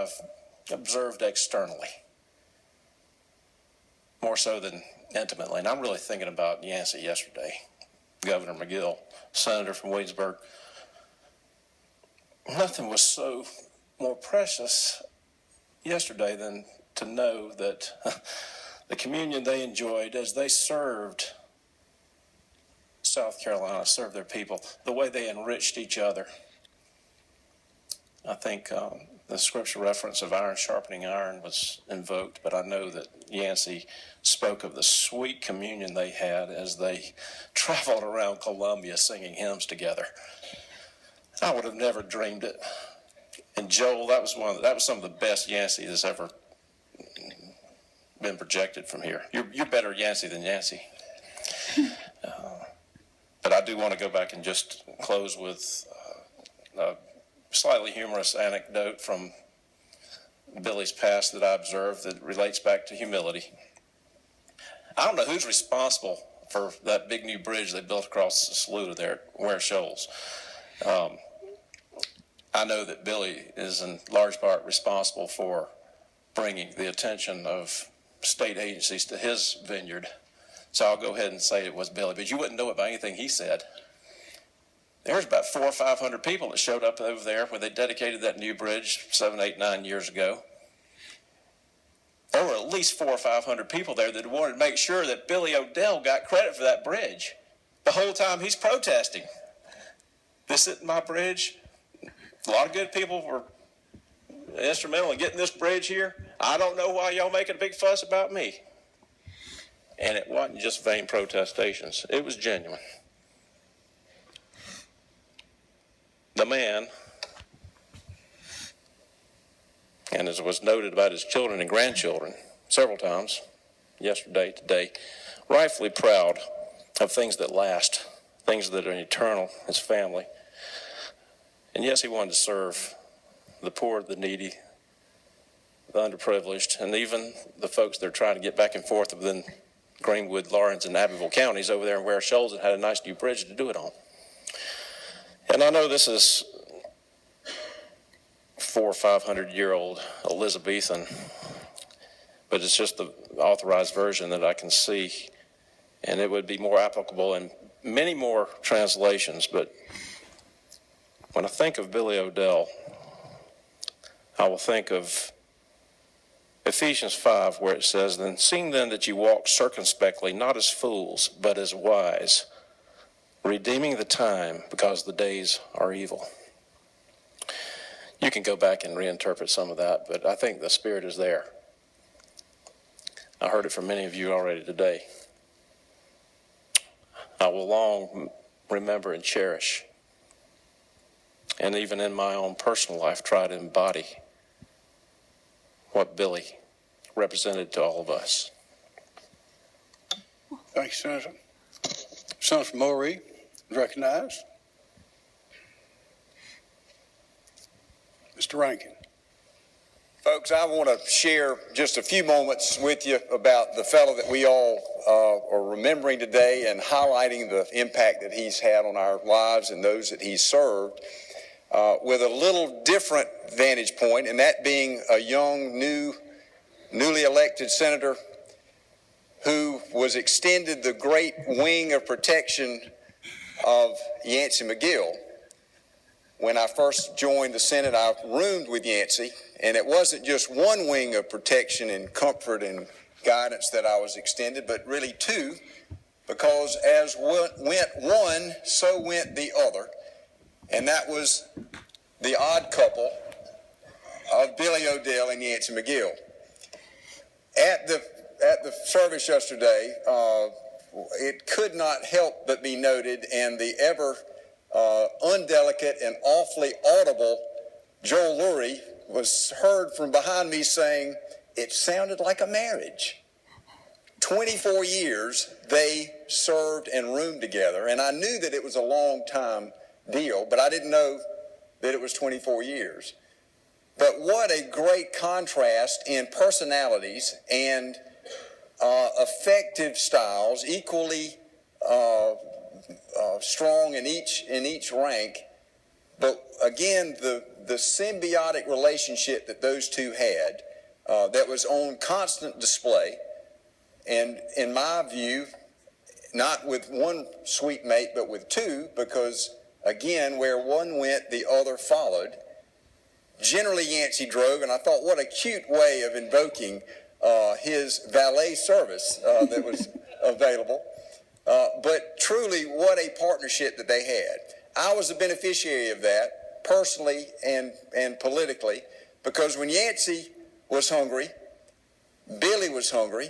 I've observed externally, more so than intimately. And I'm really thinking about Yancey yesterday, Governor McGill, senator from Williamsburg. Nothing was so more precious yesterday than to know that the communion they enjoyed as they served South Carolina, served their people, the way they enriched each other. I think the scripture reference of iron sharpening iron was invoked, but I know that Yancey spoke of the sweet communion they had as they traveled around Columbia singing hymns together. I would have never dreamed it. And Joel, that was some of the best Yancey that's ever been projected from here. You're better Yancey than Yancey. But I do want to go back and just close with a slightly humorous anecdote from Billy's past that I observed that relates back to humility. I don't know who's responsible for that big new bridge they built across the Saluda there at Ware Shoals. I know that Billy is in large part responsible for bringing the attention of state agencies to his vineyard. So I'll go ahead and say it was Billy, but you wouldn't know it by anything he said. There was about 400 or 500 people that showed up over there when they dedicated that new bridge 7, 8, 9 years ago. There were at least 400 or 500 people there that wanted to make sure that Billy O'Dell got credit for that bridge. The whole time he's protesting. This isn't my bridge. A lot of good people were instrumental in getting this bridge here. I don't know why y'all making a big fuss about me. And it wasn't just vain protestations. It was genuine. The man, and as was noted about his children and grandchildren several times, yesterday, today, rightfully proud of things that last, things that are eternal, his family. And yes, he wanted to serve the poor, the needy, the underprivileged, and even the folks that are trying to get back and forth within Greenwood, Lawrence, and Abbeville counties over there in Ware Shoals, and had a nice new bridge to do it on. And I know this is 400 or 500-year-old Elizabethan, but it's just the authorized version that I can see, and it would be more applicable in many more translations. But when I think of Billy O'Dell, I will think of Ephesians 5, where it says, "Then seeing then that you walk circumspectly, not as fools, but as wise, redeeming the time, because the days are evil." You can go back and reinterpret some of that, but I think the spirit is there. I heard it from many of you already today. I will long remember and cherish, and even in my own personal life, try to embody what Billy represented to all of us. Thank you, Senator. Senator Morey is recognized. Mr. Rankin. Folks, I want to share just a few moments with you about the fellow that we all are remembering today and highlighting the impact that he's had on our lives and those that he's served with a little different vantage point, and that being a young, newly elected senator who was extended the great wing of protection of Yancey McGill. When I first joined the Senate, I roomed with Yancey, and it wasn't just one wing of protection and comfort and guidance that I was extended, but really two, because as went one, so went the other, and that was the odd couple of Billy O'Dell and Yancey McGill. At the service yesterday, it could not help but be noted, and the ever undelicate and awfully audible Joel Lurie was heard from behind me saying, "It sounded like a marriage." 24 years they served and roomed together, and I knew that it was a long time deal, but I didn't know that it was 24 years. But what a great contrast in personalities and effective styles, equally strong in each rank, But again, the symbiotic relationship that those two had, that was on constant display, and in my view, not with one sweet mate, but with two, because again, where one went, the other followed. Generally, Yancey drove, and I thought, what a cute way of invoking his valet service that was available. But truly, what a partnership that they had. I was a beneficiary of that, personally and politically, because when Yancey was hungry, Billy was hungry,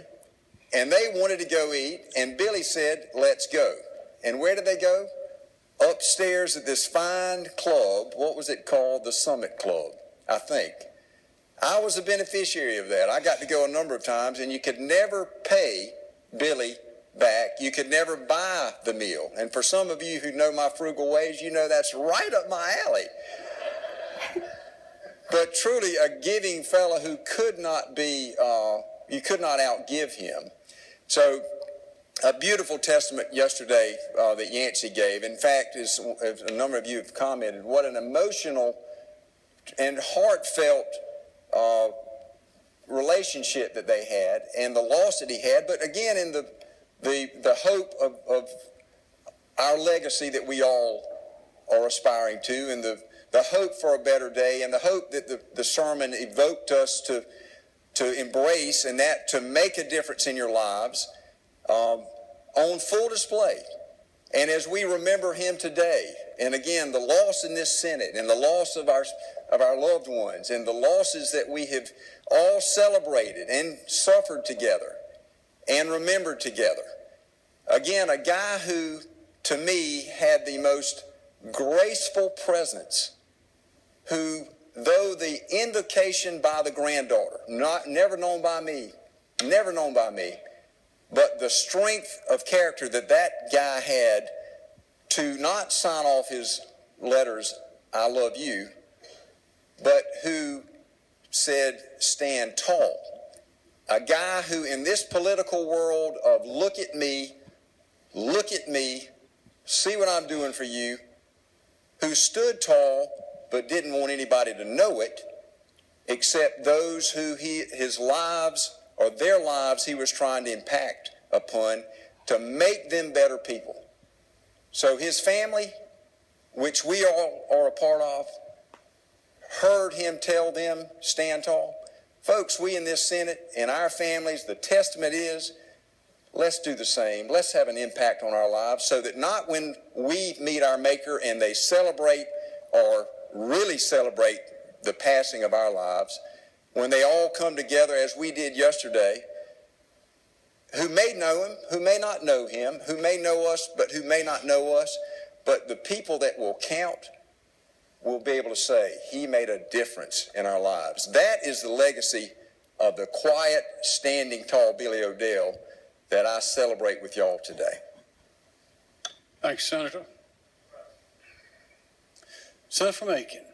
and they wanted to go eat, and Billy said, let's go. And where did they go? Upstairs at this fine club. What was it called? The Summit Club, I think. I was a beneficiary of that. I got to go a number of times, and you could never pay Billy back. You could never buy the meal. And for some of you who know my frugal ways, you know that's right up my alley. But truly a giving fellow who could not be, you could not outgive him. So a beautiful testament yesterday that Yancey gave. In fact, as a number of you have commented, what an emotional and heartfelt relationship that they had, and the loss that he had, but again in the hope of our legacy that we all are aspiring to, and the hope for a better day, and the hope that the sermon evoked us to embrace, and that to make a difference in your lives, on full display. And as we remember him today, and again, the loss in this Senate, and the loss of our loved ones, and the losses that we have all celebrated and suffered together and remembered together. Again, a guy who, to me, had the most graceful presence, who, though the invocation by the granddaughter, never known by me, but the strength of character that guy had to not sign off his letters, I love you, but who said, stand tall. A guy who in this political world of look at me, see what I'm doing for you, who stood tall but didn't want anybody to know it except those who his lives or their lives he was trying to impact upon to make them better people. So his family, which we all are a part of, heard him tell them, stand tall. Folks, we in this Senate, in our families, the testament is, let's do the same. Let's have an impact on our lives so that not when we meet our Maker and they celebrate or really celebrate the passing of our lives, when they all come together as we did yesterday, who may know him, who may not know him, who may know us, but who may not know us, but the people that will count will be able to say, he made a difference in our lives. That is the legacy of the quiet, standing tall Billy O'Dell that I celebrate with y'all today. Thanks, Senator. Senator from Aiken.